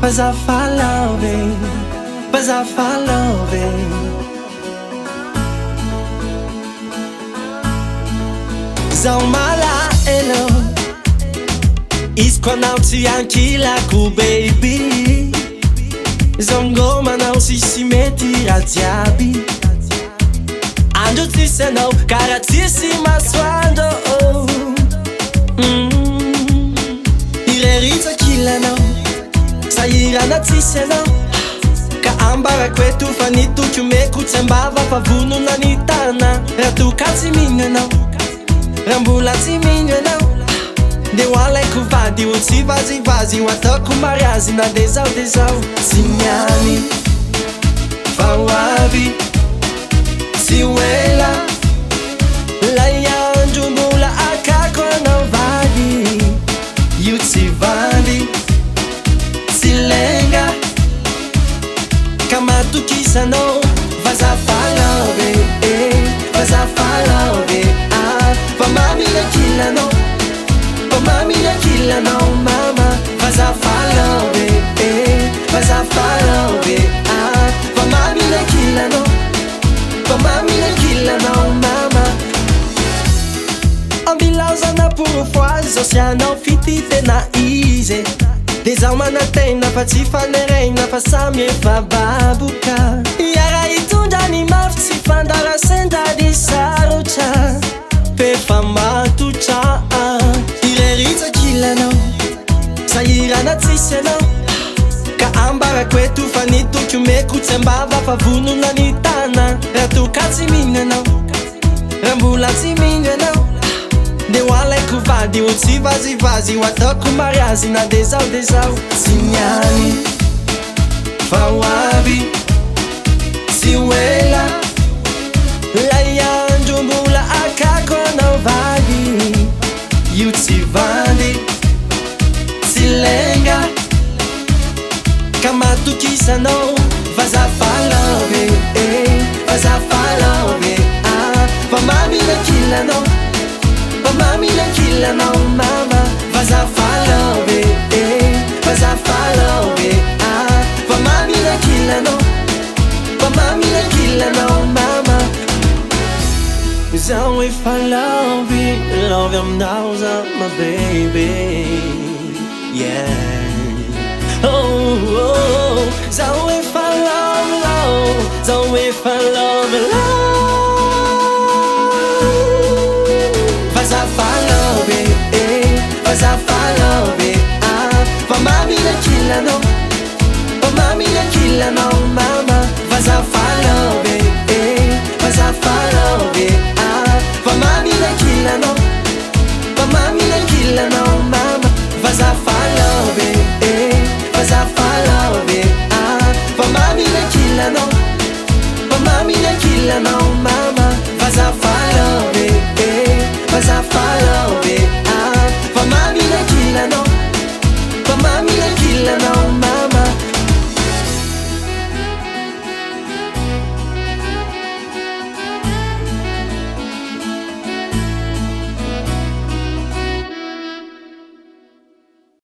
Faza falove, faza falove. Zao mala elo, izy ko anao tsy ankilako baby. Zao ngoma anao sisy mety raha jiaby. Andro tsisy anao karaha tsisy masoandro. Ireritsakilanao sahirana tsisy anao, ka ambarako eto fa nitoky omeko tsy ambava fa vonona ny tana. Raha toka tsy mino anao, raha mbola tsy mino anao, de ho alaiko vady ho tsy vazivazy ho ataoko mariazy na de zao tsy miany fa ho avy tsy ho ela. Lay andro mbola akako anao vady, io tsy vandy tsy lenga, ka matokisanao vaza falove, vaza falove. Fa mamina kilanao, fa mamina kilanao mama. Vaza falove, vaza falove. Fa mamina kilanao, fa mamina kilanao mama. Ambilauzana porofoazy zao sy anao fity tena izy, de zaho manatena fa tsy faneregna fa samy efa baboka. Iara hitondra ny mafy tsy fandarasendra dy sarotra, fefa matotra. Ireritsakilanao sahirana tsisy anao, ka ambarako eto fa nitoky omeko tsy ambava fa vonona ny tana. Raha toka tsy mino anao, raha mbola tsy mino anao, de ho alaiko vady ho tsy vazivazy ho ataoko mariazy na de zao tsy miany fa ho avy tsy ho ela. Lay andro mbola akako anao vady, io tsy vandy tsy lenga, ka matokisanao vaza falove, vaza falove. Fa mamina kilanao, fa mamina kilanao mama. Vaza falove, vaza falove. Fa mamina kilanao, fa mamina kilanao mama. Zaho efa love, love aminao zaho my baby, yeah. Oh, oh, zaho efa love, love, zaho efa love, love. Vaza falove, vaza falove. Fa mamina kilanao, fa mamina kilanao mama. Vaza falove, vaza falove. Fa mamina kilanao, fa mamina kilanao mama. Vaza falove, vaza falove. Fa mamina kilanao, fa mamina kilanao.